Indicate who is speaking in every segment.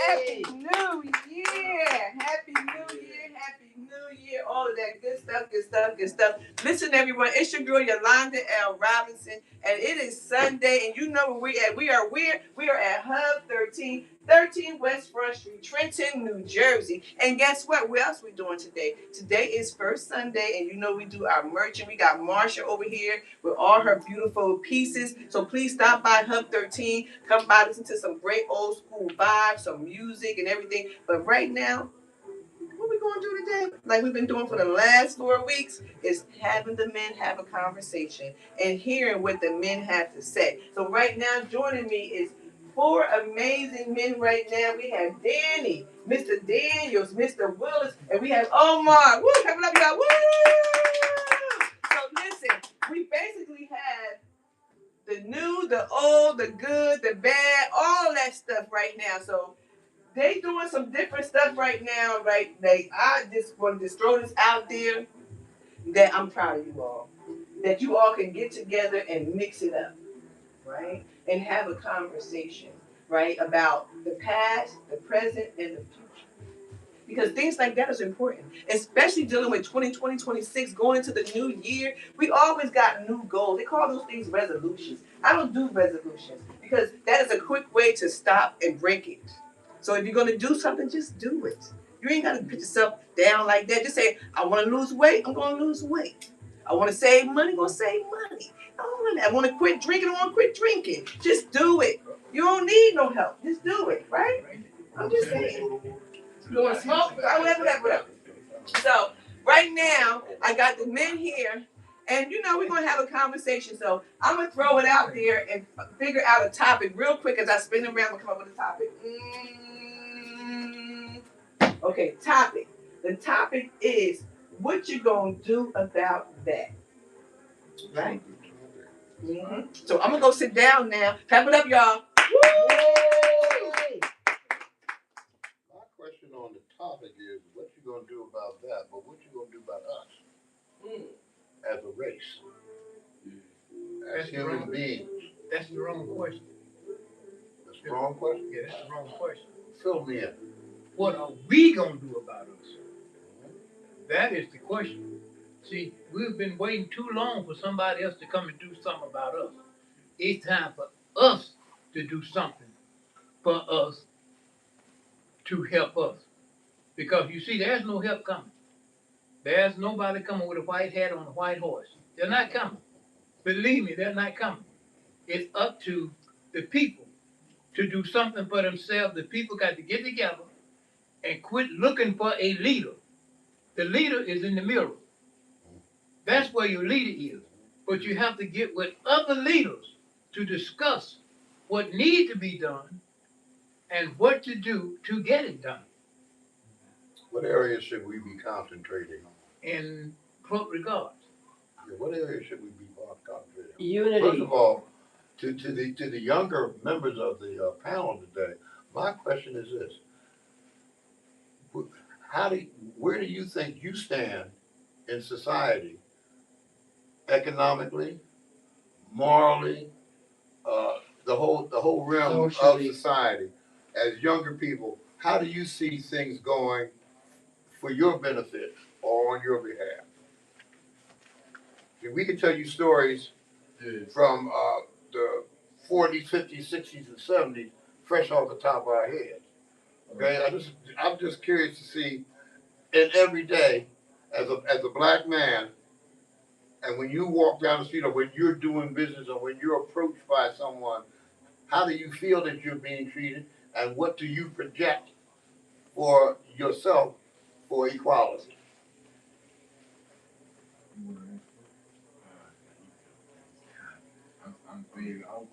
Speaker 1: Happy New Year! Happy New Year! Happy New Year! All of that good stuff, good stuff, good stuff. Listen, everyone, it's your girl Yolanda Robinson, and it is Sunday, and you know where we at. We are where? We are at Hub 13 West Front Street, Trenton, New Jersey. And guess what? What else we doing today? Today is first Sunday, and you know we do our merch, and we got Marsha over here with all her beautiful pieces. So please stop by Hub 13. Come by, listen to some great old school vibes, some music and everything. But right now, what we going to do today, like we've been doing for the last 4 weeks, is having the men have a conversation and hearing what the men have to say. So right now, joining me is 4 amazing men right now. We have Danny, Mr. Daniels, Mr. Willis, and we have Omar. Woo, coming up, y'all. Woo! So listen, we basically have the new, the old, the good, the bad, all that stuff right now. So they doing some different stuff right now, right? Like, I just want to just throw this out there that I'm proud of you all. That you all can get together and mix it up, right? And have a conversation, right? About the past, the present, and the future. Because things like that is important, especially dealing with 2020, 26, going into the new year. We always got new goals. They call those things resolutions. I don't do resolutions because that is a quick way to stop and break it. So if you're going to do something, just do it. You ain't got to put yourself down like that. Just say, I want to lose weight, I'm going to lose weight. I want to save money, I'm going to save money. I want to quit drinking, I want to quit drinking. Just do it. You don't need no help. Just do it, right? I'm just saying. You want to smoke? Whatever. So right now, I got the men here, and you know we're gonna have a conversation. So I'm gonna throw it out there and figure out a topic real quick as I spin around and come up with a topic. Okay, topic. The topic is what you gonna do about that, right? So I'm gonna go sit down now. Clap it up, y'all. Woo!
Speaker 2: Question on the topic is what you gonna do about that, but what you gonna do about us as a race, as human beings?
Speaker 3: That's the wrong question.
Speaker 2: That's the wrong question?
Speaker 3: Yeah, that's the wrong question.
Speaker 2: Fill me in.
Speaker 3: What are we gonna do about us? That is the question. See, we've been waiting too long for somebody else to come and do something about us. It's time for us to do something for us to help us. Because you see, there's no help coming. There's nobody coming with a white hat on a white horse. They're not coming. Believe me, they're not coming. It's up to the people to do something for themselves. The people got to get together and quit looking for a leader. The leader is in the mirror. That's where your leader is. But you have to get with other leaders to discuss what needs to be done and what to do to get it done.
Speaker 2: What areas should we be concentrating on?
Speaker 3: In regards.
Speaker 2: Yeah, what areas should we be concentrating on?
Speaker 4: Unity.
Speaker 2: First of all, to the younger members of the panel today, my question is this: where do you think you stand in society, economically, morally, the whole realm
Speaker 4: Socially.
Speaker 2: of society? As younger people, how do you see things going for your benefit or on your behalf? See, we can tell you stories from the 40s, 50s, 60s, and 70s, fresh off the top of our heads. Okay, I'm just curious to see, in every day, as a black man, and when you walk down the street or when you're doing business or when you're approached by someone, how do you feel that you're being treated, and what do you project for yourself for equality?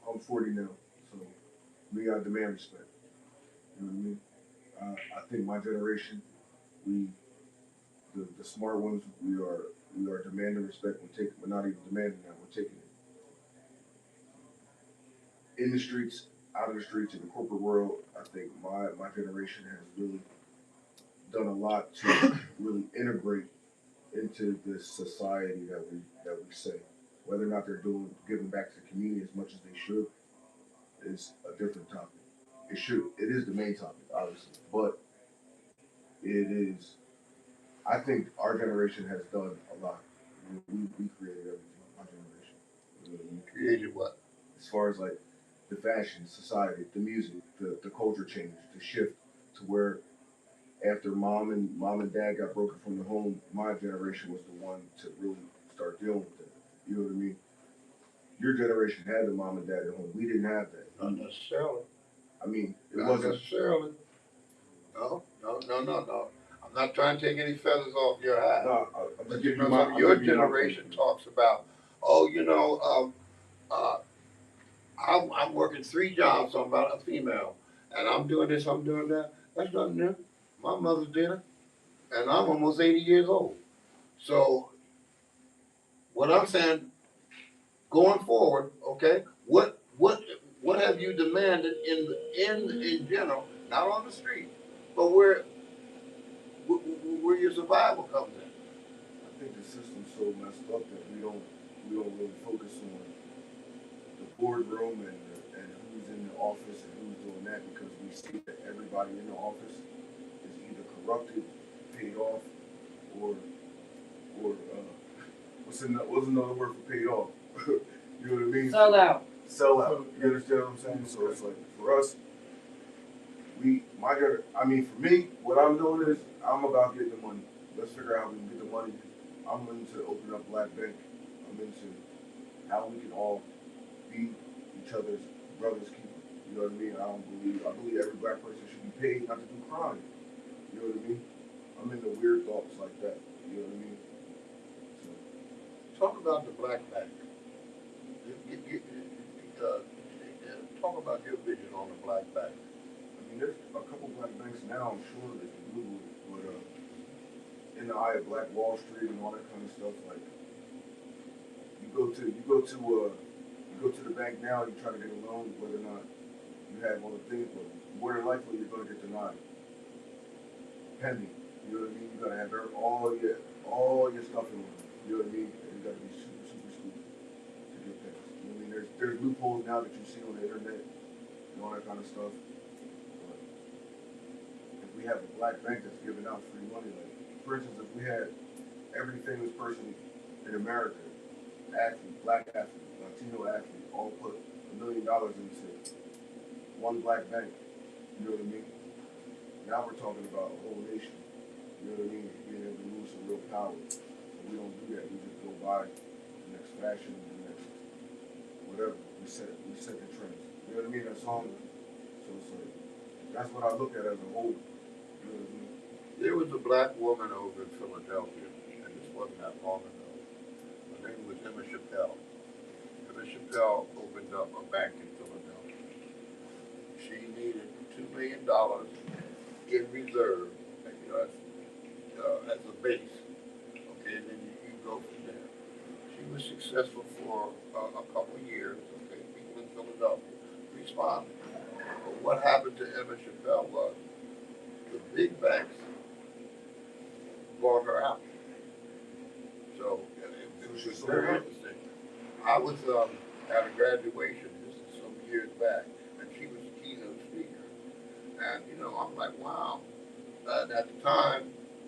Speaker 5: I'm 40 now, so we gotta demand respect. You know what I mean? I think my generation, the smart ones, we are demanding respect. We're not even demanding that. We're taking it. In the streets, out of the streets, in the corporate world, I think my generation has really done a lot to really integrate into this society that we say. Whether or not they're giving back to the community as much as they should is a different topic. it is the main topic, obviously, but it is, I think our generation has done a lot. We created everything, our generation.
Speaker 2: You created what?
Speaker 5: As far as like the fashion, society, the music, the culture change, the shift to where after mom and dad got broken from the home, my generation was the one to really start dealing with it. You know what I mean? Your generation had the mom and dad at home. We didn't have that.
Speaker 2: Not necessarily.
Speaker 5: I mean, it
Speaker 2: Not
Speaker 5: wasn't.
Speaker 2: necessarily. No. I'm not trying to take any feathers off your hat.
Speaker 5: No, I'm
Speaker 2: But
Speaker 5: just
Speaker 2: you
Speaker 5: giving you
Speaker 2: know,
Speaker 5: my.
Speaker 2: some of
Speaker 5: I'm
Speaker 2: your
Speaker 5: giving you my
Speaker 2: generation
Speaker 5: opinion.
Speaker 2: talks about, oh, uh, I'm working 3 jobs. So I'm about a female, and I'm doing this, I'm doing that. That's nothing new. My mother did it, and I'm almost 80 years old. So what I'm saying, going forward, okay, what have you demanded in general, not on the street, but where your survival comes in?
Speaker 5: I think the system's so messed up that we don't really focus on the boardroom and who's in the office and who's doing that because we see that everybody in the office is either corrupted, paid off, or what's another word for paid off? You know what I mean?
Speaker 4: Sell out.
Speaker 5: Sell out. You understand what I'm saying? So it's like for us, I mean for me, what I'm doing is I'm about getting the money. Let's figure out how we can get the money. I'm into opening up Black Bank. I'm into how we can all be each other's brother's keeper. You know what I mean? I believe every black person should be paid not to do crime. You know what I mean? I'm into weird thoughts like that. You know what I mean? So,
Speaker 2: Talk about the black bank. Uh, talk about your vision on the black bank.
Speaker 5: I mean, there's a couple black banks now, I'm sure, that you Google it, but in the eye of Black Wall Street and all that kind of stuff, like you go to the bank now, you try to get a loan, whether or not you have all the things, but more than likely you're gonna get denied. Pending. You know what I mean? You gotta have all your stuff in order. You know what I mean? And you gotta be super, super stupid to get past. You know what I mean? There's loopholes now that you see on the internet and all that kind of stuff. But if we have a black bank that's giving out free money, like for instance, if we had every famous person in America, athlete, black athlete, Latino athlete, all put $1 million into one black bank, you know what I mean? Now we're talking about a whole nation. You know what I mean? Being able to move some real power. But we don't do that. We just go by the next fashion, the next whatever. We set the trends. You know what I mean? That's all. So it's like that's what I look at as a whole. You know what I mean?
Speaker 2: There was a black woman over in Philadelphia, and this wasn't that long ago. Her name was Emma Chappelle. Emma Chappelle opened up a bank in Philadelphia. She needed $2 million in reserve, as a base. Okay, and then you go from there. She was successful for a couple of years. Okay, people in Philadelphia responded. But what happened to Emma Chappelle was the big banks bought her out. So it was very interesting. I was at a graduation, this is some years back, and she was a keynote speaker. And I'm like, wow. At the time,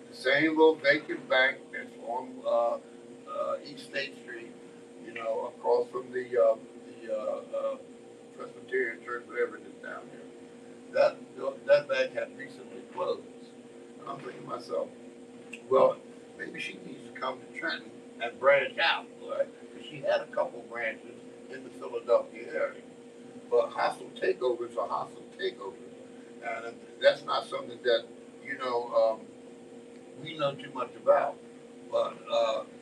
Speaker 2: the same little vacant bank that's on East State Street, across from the Presbyterian Church, whatever it is down here. That bank had recently closed. And I'm thinking to myself, well, maybe she needs to come to Trenton and branch out, right? Because she had a couple branches in the Philadelphia area. But hostile takeovers are hostile takeovers. And that's not something that, we know too much about. But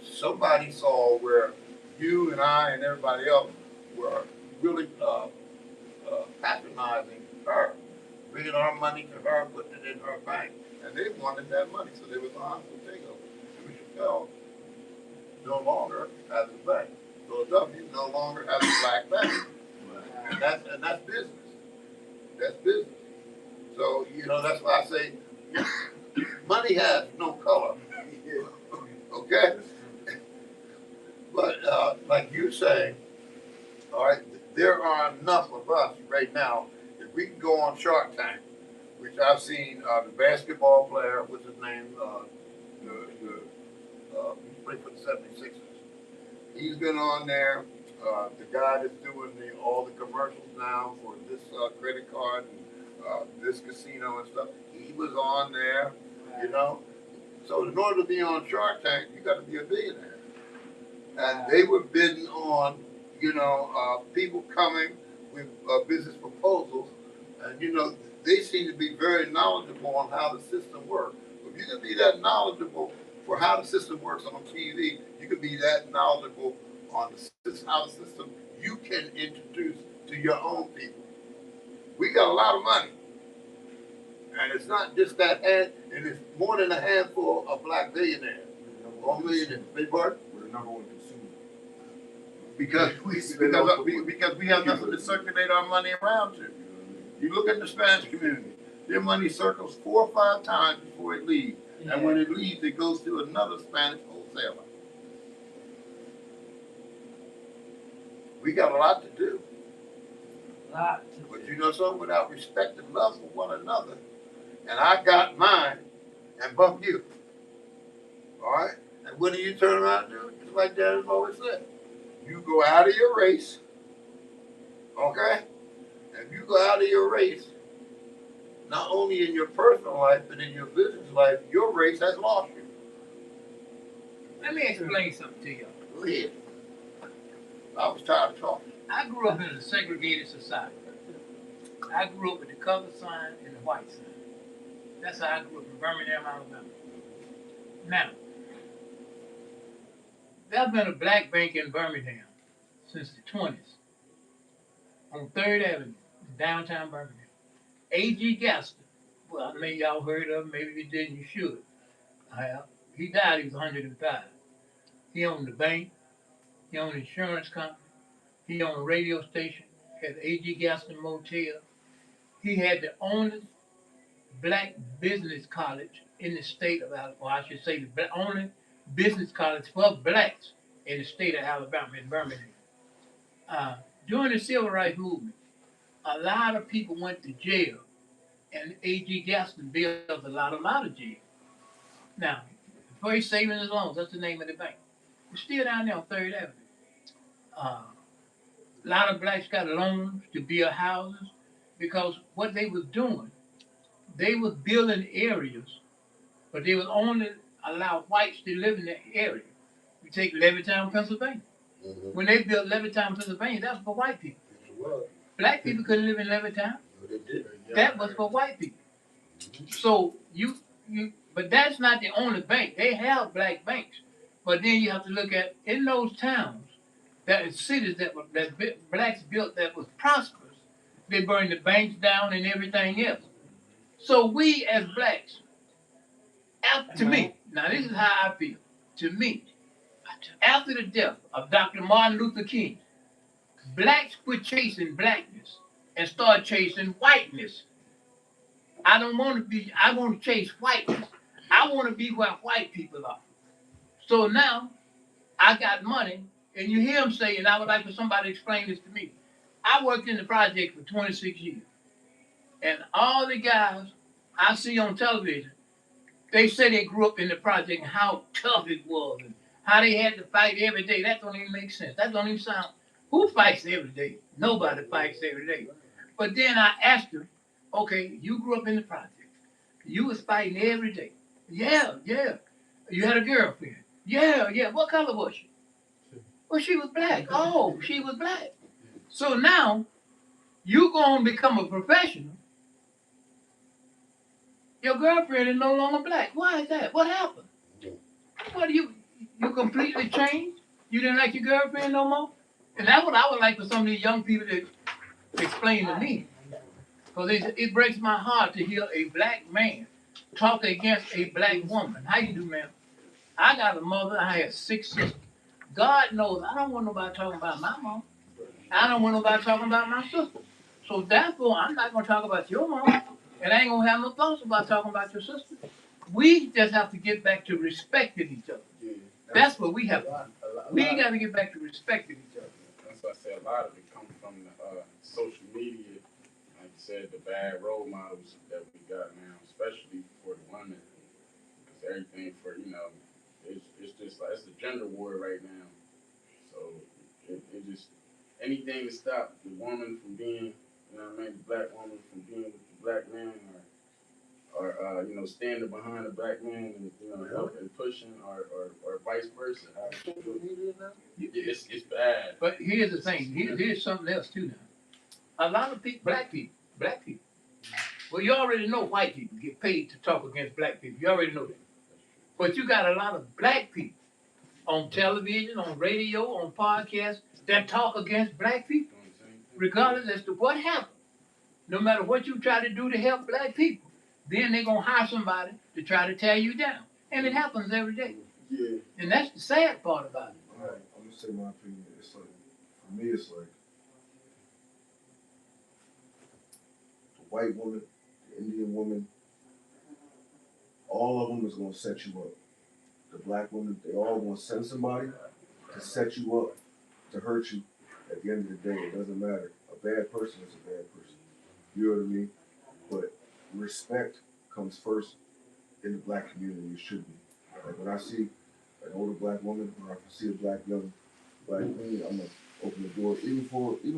Speaker 2: somebody saw where you and I and everybody else were really patronizing her, bringing our money to her, putting it in her bank. And they wanted that money, so there was a hostile takeover. And Chappelle no longer has a bank. Philadelphia no longer has a black bank. And that's business. That's business. So, that's why I say money has no color. Okay? But like you say, all right, there are enough of us right now in we can go on Shark Tank, which I've seen the basketball player, what's his name, he played for the 76ers. He's been on there. The guy that's doing all the commercials now for this credit card and this casino and stuff, he was on there, you know. So in order to be on Shark Tank, you got to be a billionaire. And they were bidding on, people coming with business proposals, and they seem to be very knowledgeable on how the system works. If you can be that knowledgeable for how the system works on TV, you can be that knowledgeable on how the system you can introduce to your own people. We got a lot of money, and it's not just that hand, and it's more than a handful of black billionaires or millionaires. Big part?
Speaker 5: We're the number one consumer.
Speaker 2: Because we have nothing to circulate our money around to. You look at the Spanish community, their money circles 4 or 5 times before it leaves. And when it leaves, it goes to another Spanish wholesaler. We got a lot to do. But you know something? Without respect and love for one another, and I got mine and bump you. All right? And what do you turn around and do? Just like Dad has always said. You go out of your race, okay? If you go out of your race, not only in your personal life, but in your business life, your race has lost you.
Speaker 3: Let me explain something to you.
Speaker 2: Go ahead. I was tired of talking.
Speaker 3: I grew up in a segregated society. I grew up with the colored sign and the white sign. That's how I grew up in Birmingham, Alabama. Now, there's been a black bank in Birmingham since the 20s on 3rd Avenue, downtown Birmingham. A.G. Gaston. Well, maybe y'all heard of him, maybe you didn't, you should. He died, he was 105. He owned the bank, he owned an insurance company, he owned a radio station, had the A.G. Gaston Motel. He had the only black business college in the state of Alabama, or I should say the only business college for blacks in the state of Alabama, in Birmingham. During the Civil Rights Movement, a lot of people went to jail, and A.G. Gaston built a lot of jail. Now, First Savings and Loans, that's the name of the bank. It's still down there on 3rd Avenue. A lot of blacks got loans to build houses because what they was doing, they was building areas, but they would only allow whites to live in that area. You take Levittown, Pennsylvania.
Speaker 2: Mm-hmm.
Speaker 3: When they built Levittown, Pennsylvania, that was for white people. Black people couldn't live in Levittown. That was for white people. So but that's not the only bank. They have black banks, but then you have to look at in those towns, that is cities that blacks built that was prosperous. They burned the banks down and everything else. So we as blacks, to me, now this is how I feel. To me, after the death of Dr. Martin Luther King, blacks quit chasing blackness and start chasing whiteness. I want to chase whiteness. I want to be where white people are. So now, I got money, and you hear him say, and I would like for somebody to explain this to me. I worked in the project for 26 years. And all the guys I see on television, they say they grew up in the project and how tough it was and how they had to fight every day. That don't even make sense. That don't even sound. Who fights every day? Nobody fights every day. But then I asked her, okay, you grew up in the project. You was fighting every day. Yeah. You had a girlfriend. Yeah. What color was she? Well, she was black. Oh, she was black. So now, you going to become a professional. Your girlfriend is no longer black. Why is that? What happened? What, you completely changed? You didn't like your girlfriend no more? And that's what I would like for some of these young people to explain to me. Because it breaks my heart to hear a black man talk against a black woman. How you do, ma'am? I got a mother. I had 6 sisters. God knows I don't want nobody talking about my mom. I don't want nobody talking about my sister. So therefore, I'm not going to talk about your mom. And I ain't going to have no thoughts about talking about your sister. We just have to get back to respecting each other.
Speaker 4: Yeah,
Speaker 3: that's what we have to do. We got to get back to respecting each other.
Speaker 4: That's why I say a lot of it comes from the social media, like said, the bad role models that we got now, especially for the women, because everything for, it's just like, it's a gender war right now. So it just, anything to stop the woman from being, the black woman from being with the black man, or standing behind the black man and, helping, pushing, or vice versa. It's bad.
Speaker 3: But here's the thing. Here's something else too now. A lot of people, black people. Well, you already know white people get paid to talk against black people. You already know that. But you got a lot of black people on television, on radio, on podcasts that talk against black people, regardless as to what happened. No matter what you try to do to help black people, then they're gonna hire somebody to try to tear you down, and it happens every day.
Speaker 4: Yeah.
Speaker 3: And that's the sad part about it.
Speaker 5: I'm gonna say my opinion. It's like, for me, it's like the white woman, the Indian woman, all of them is gonna set you up. The black woman, they all gonna send somebody to set you up, to hurt you. At the end of the day, it doesn't matter. A bad person is a bad person. You know what I mean? But respect comes first in the black community. It should be. Like when I see an older black woman, or I see a black young black queen, I'm gonna open the door, even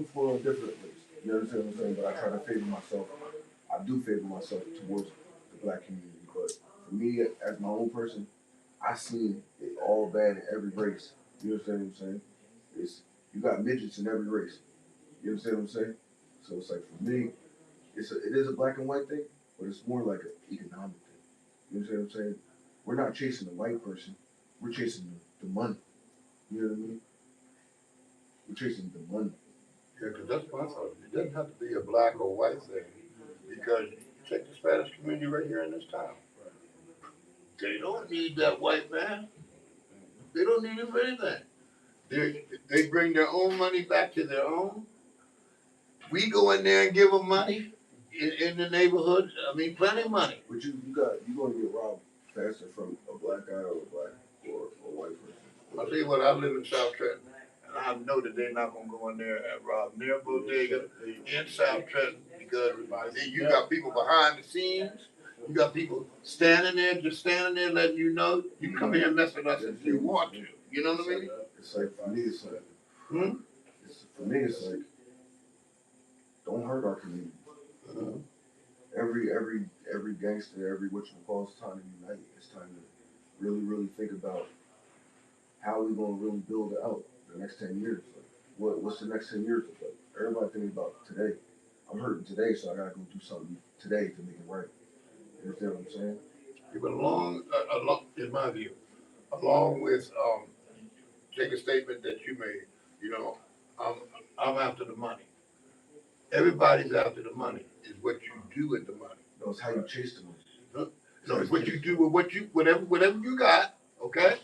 Speaker 5: for a different race. You understand what I'm saying? But I try to favor myself. I do favor myself towards the black community. But for me, as my own person, I seen it all bad in every race. You understand what I'm saying? You got midgets in every race. You understand what I'm saying? So it's like, for me, it is a black and white thing, but it's more like an economic thing. You understand what I'm saying? We're not chasing the white person. We're chasing the money. You know what I mean? We're chasing the money.
Speaker 2: Yeah, because that's my thought. It doesn't have to be a black or white thing. Because check the Spanish community right here in this town. They don't need that white man. They don't need him for anything. They bring their own money back to their own. We go in there and give them money in the neighborhood. I mean, plenty of money.
Speaker 5: But you're gonna get robbed faster from a black guy or a black or a white person.
Speaker 2: I'll tell you what, I live in South Trenton, and I know that they're not gonna go in there and rob near bodega in South Trenton, because you got people behind the scenes. You got people standing there, letting you know you can come here and mess with us if you want to. You know what I mean?
Speaker 5: It's like, for me, it's like, don't hurt our community. Every gangster, every what you call, it's time to unite. It's time to really, really think about how we gonna really build it out the next 10 years. Like, what's the next 10 years look like? Everybody thinking about today. I'm hurting today, so I gotta go do something today to make it right. You understand what I'm saying?
Speaker 2: Yeah, but along, in my view, along with take a statement that you made, I'm after the money. Everybody's after the money. Is what you do with the money.
Speaker 5: No, it's how you chase the money.
Speaker 2: No, it's what you do with whatever you got, okay?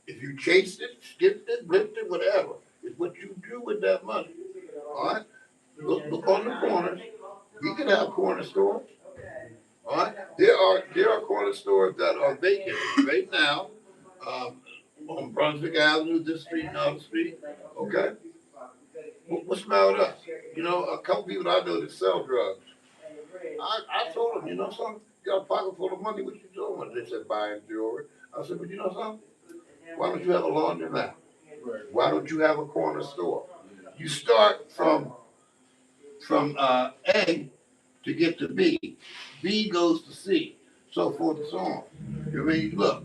Speaker 2: If you chased it, skipped it, blipped it, whatever, it's what you do with that money. All right? Look on the corners. We can have corner stores. All right? There are corner stores that are vacant right now, on Brunswick Avenue, this street, and other street. Okay? What's the matter with us? A couple people I know that sell drugs. I told them, something? You got a pocket full of money, what you doing with it? They said buying jewelry. I said, but you know something? Why don't you have a laundromat? Why don't you have a corner store? You start from A to get to B. B goes to C, so forth and so on. I mean, look.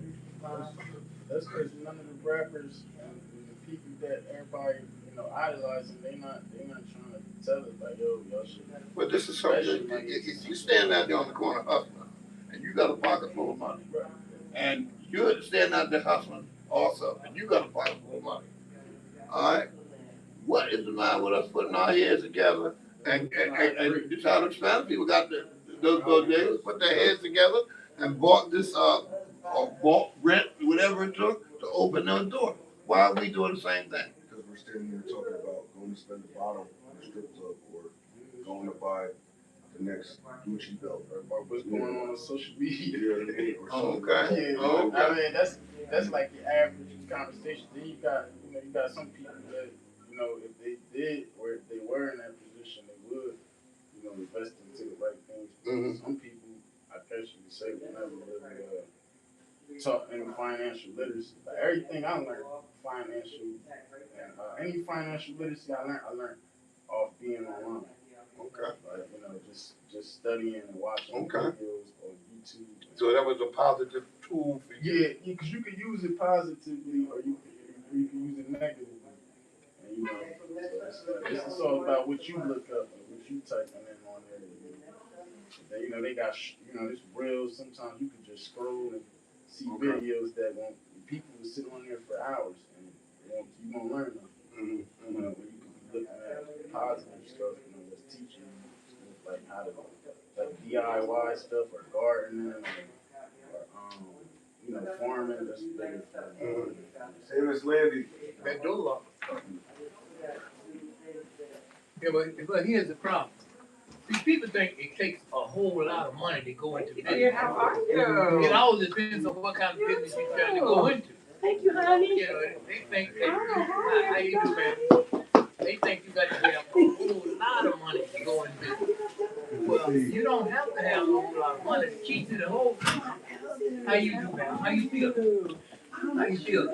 Speaker 4: That's because none of the rappers and the people that everybody, idolizing, they not trying to tell us like, yo, should.
Speaker 2: But this is something. If you stand out there on the corner hustling, and you got a pocket full of money, and you're standing out there hustling also, and you got a pocket full of money, all right? What is the matter with us putting our heads together? And this is how the Spanish people got those bodegas, put their heads together and bought this, or bought, rent, whatever it took to open their door. Why are we doing the same thing?
Speaker 5: Because we're standing here talking about going to spend the bottom in a strip club or going to buy the next Gucci belt.
Speaker 4: Or what's going on social media.
Speaker 5: You know what I mean? Or something.
Speaker 2: Okay.
Speaker 4: Yeah,
Speaker 2: Okay.
Speaker 4: I mean that's like the average conversation. Then you got some people that if they did or if they were in that position, they would invest Some people, I guess you could say, will never really taught in financial literacy. But everything I learned, financial, and any financial literacy I learned off being online.
Speaker 2: Okay.
Speaker 4: Like, just studying and watching videos on YouTube.
Speaker 2: So that was a positive tool for you.
Speaker 4: Yeah, because you can use it positively or you can use it negatively. And so it's all about what you look up and what you typing in on there. And then, they got it's real. Sometimes you can just scroll and see videos that people will sit on there for hours and you won't learn nothing. When you can be looking at positive stuff, that's teaching you like how to like DIY stuff or gardening or farming. That's better for
Speaker 5: Hey, Miss Landy.
Speaker 3: That door lock. Yeah, but here's the problem. See, people think it takes a whole lot of money to go into business.
Speaker 1: Yeah, how are you?
Speaker 3: It all depends on what kind of business you're trying to go into.
Speaker 1: Thank you, honey.
Speaker 3: They think that, how you do, man? They think you got to have a whole lot of money to go in business. Well, you don't have to have a whole lot of money. The key to the whole thing. How you do, man? How you feel? How you feel?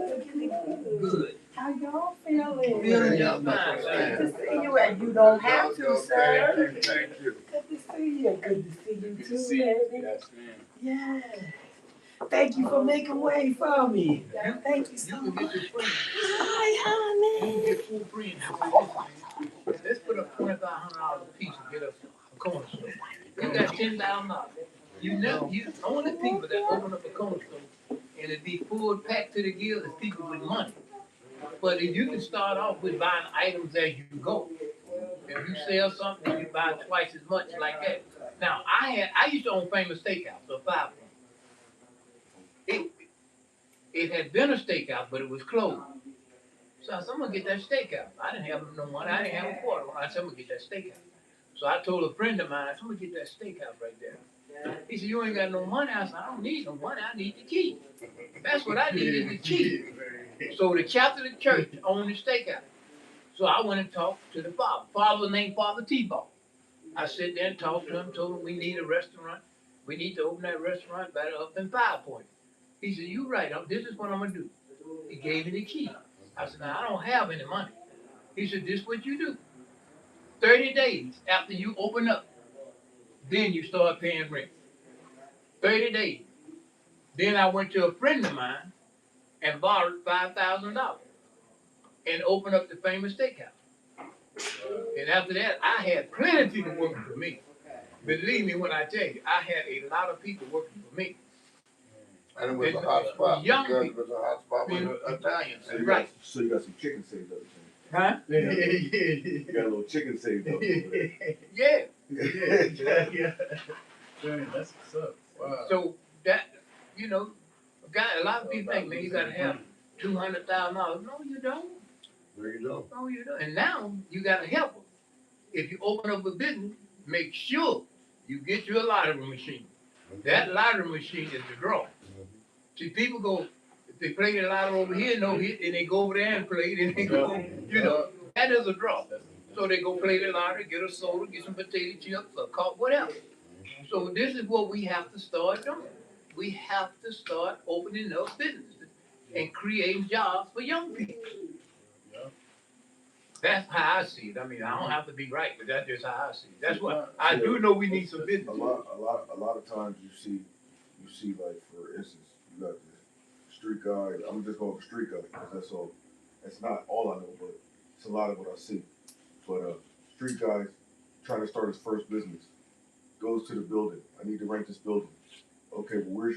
Speaker 3: Good.
Speaker 6: How y'all feeling?
Speaker 3: Feeling just fine.
Speaker 6: Good to see you, and you don't have to, sir.
Speaker 2: Thank you.
Speaker 6: Good to see you. Good to see you
Speaker 4: Good to
Speaker 6: too,
Speaker 4: see you.
Speaker 6: baby.
Speaker 4: Yes, ma'am.
Speaker 6: Yeah. Thank you for making way for me. Thank you
Speaker 3: You
Speaker 6: so
Speaker 3: can
Speaker 6: much.
Speaker 3: get your friends.
Speaker 6: Hi,
Speaker 3: You
Speaker 6: honey.
Speaker 3: can get full friends. Let's put up $2,500 a piece and get us a corner store. You got $10,000. You only people that open up a corner store and it be full packed to the gill is people with money. But if you can start off with buying items as you go, if you sell something, you buy twice as much like that. Now I used to own Famous Steakhouse, so 5 It had been a steakhouse, but it was closed. So I said, I'm gonna get that steakhouse. I didn't have no money. I didn't have a quarter. I said, I'm gonna get that steakhouse. So I told a friend of mine, I said, I'm gonna get that steakhouse right there. He said, you ain't got no money. I said, I don't need no money. I need the key. That's what I need is the key. So the Catholic Church owned the steakhouse. So I went and talked to the father. Father named Father T-Ball. I sat there and talked to him, told him we need a restaurant. We need to open that restaurant better up in 5 Point. He said, you right. This is what I'm gonna do. He gave me the key. I said, now I don't have any money. He said, this is what you do. 30 days after you open up, then you start paying rent. 30 days. Then I went to a friend of mine and borrowed $5,000 and opened up the Famous Steakhouse. And after that, I had plenty of people working for me. Believe me when I tell you, I had a lot of people working for me.
Speaker 2: And it was a hot spot.
Speaker 3: Young
Speaker 2: because
Speaker 3: people.
Speaker 2: It was a hot spot with the Italians.
Speaker 3: Right.
Speaker 5: So you got some chicken saved up,
Speaker 3: Huh?
Speaker 5: you got a little chicken saved up over there.
Speaker 3: Yeah.
Speaker 4: Yeah. That's what's up. Wow.
Speaker 3: So that, a lot of people think, man, you gotta have $200,000. No, you don't.
Speaker 2: There you go.
Speaker 3: No, you don't. And now you gotta help them. If you open up a business, make sure you get you a lottery machine. That lottery machine is the draw. See, people go, if they play the lottery over here, no hit, and they go over there and play it, and they go, that is a draw. So they go play the lottery, get a soda, get some potato chips, a cup, whatever. So this is what we have to start doing. We have to start opening up businesses and creating jobs for young people. That's how I see it. I mean, I don't have to be right, but that's just how I see it. That's what I do know. We need some business.
Speaker 5: A lot of times you see like, for instance, you got the street guy. I'm just going for street guy because that's all. That's not all I know, but it's a lot of what I see. But street guys trying to start his first business, goes to the building. I need to rent this building. Okay, well,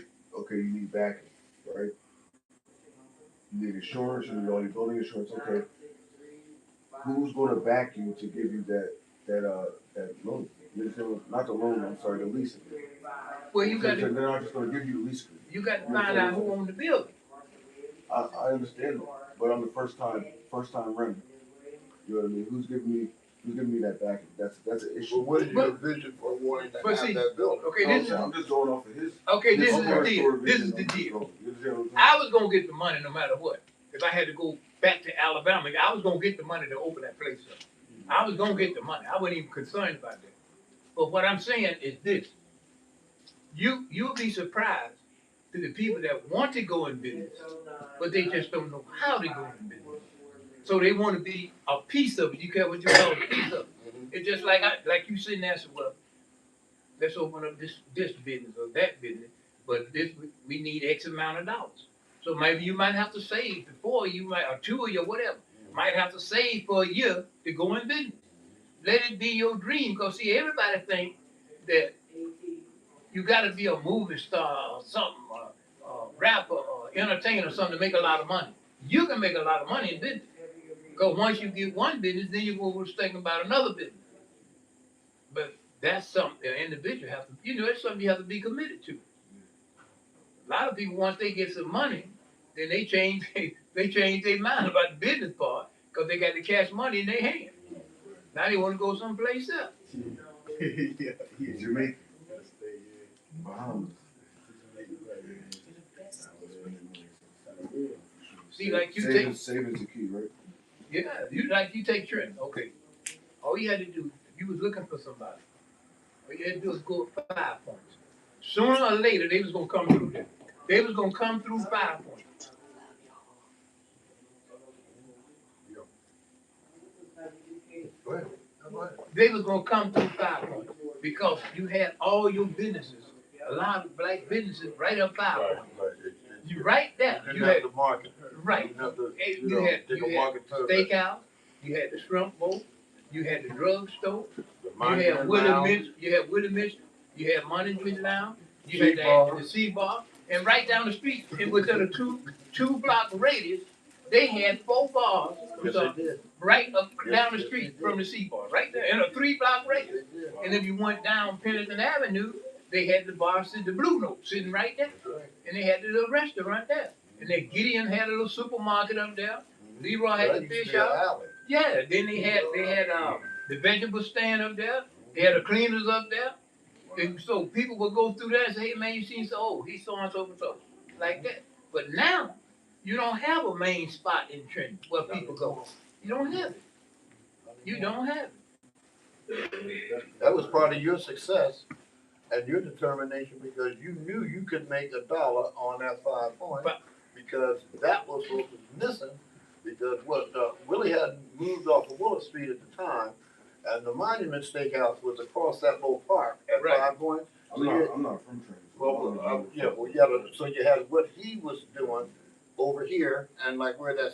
Speaker 5: you need backing, right? You need insurance. You need all your building insurance. Okay. Who's going to back you to give you that loan? Not the loan. I'm sorry, the lease.
Speaker 3: Well, you got
Speaker 5: They're not just going to give you the lease.
Speaker 3: You got to find out who owns the building.
Speaker 5: I understand that, but I'm the first time renter. You know what I mean? Who's giving me that backing? That's an issue.
Speaker 2: Well, what is your vision for wanting to have that building?
Speaker 3: Okay,
Speaker 5: I'm just going off of his.
Speaker 3: Okay, this is the
Speaker 5: first
Speaker 3: deal.
Speaker 5: story
Speaker 3: This
Speaker 5: vision.
Speaker 3: is the deal.
Speaker 5: You understand what I'm saying?
Speaker 3: I was gonna get the money no matter what. If I had to go back to Alabama, I was gonna get the money to open that place up. I was gonna get the money. I wasn't even concerned about that. But what I'm saying is this: You'll be surprised to the people that want to go in business, but they just don't know how to go in business. So they want to be a piece of it. You care what you call a piece of it. It's just like like you sitting there and say, well, let's open up this business or that business, but this we need X amount of dollars. So maybe you might have to save before you might, or 2 years, whatever. Might have to save for a year to go in business. Let it be your dream, because see, everybody think that you got to be a movie star or something, or rapper or entertainer or something to make a lot of money. You can make a lot of money in business. Because once you get one business, then you go thinking about another business. But that's something an individual has to, it's something you have to be committed to. A lot of people, once they get some money, then they change their mind about the business part because they got the cash money in their hand. Now they want to go someplace else.
Speaker 5: Yeah, Jamaica. Bahamas.
Speaker 3: See, like you
Speaker 5: saving's the key, right?
Speaker 3: Yeah, you take Trent. Okay, all you had to do, if you was looking for somebody, all you had to do was go 5 points. Sooner or later, they was gonna come through there. They was gonna come through 5 points.
Speaker 2: Go ahead.
Speaker 3: They was gonna come through 5 points because you had all your businesses, a lot of black businesses, right up 5 points. You right there. You had
Speaker 2: the market.
Speaker 3: right. You had steakhouse. You had the shrimp boat. You had the drugstore. You had Willie Mitchell. You had Money Lounge. You had the Sea Bar. And right down the street, and within a two block radius, they had 4 bars. Right up down the street from the Sea Bar, right there in a 3 block radius. And if you went down Pennington Avenue, they had the bar, the Blue Note, sitting right there, and they had the little restaurant there. And then Gideon had a little supermarket up there. Leroy had the fish shop. Yeah, then they had the vegetable stand up there. They had the cleaners up there. And so people would go through there and say, hey man, you seen he's so and so, like that. But now you don't have a main spot in Trenton where people go. You don't have it. You don't have it.
Speaker 2: That was part of your success and your determination because you knew you could make $1 on that 5 points because that was what was missing because Willie hadn't moved off of Willard Street at the time and the Monument Steakhouse was across that little park at 5 points.
Speaker 5: I'm not from Trenton.
Speaker 2: So you had what he was doing over here and like where that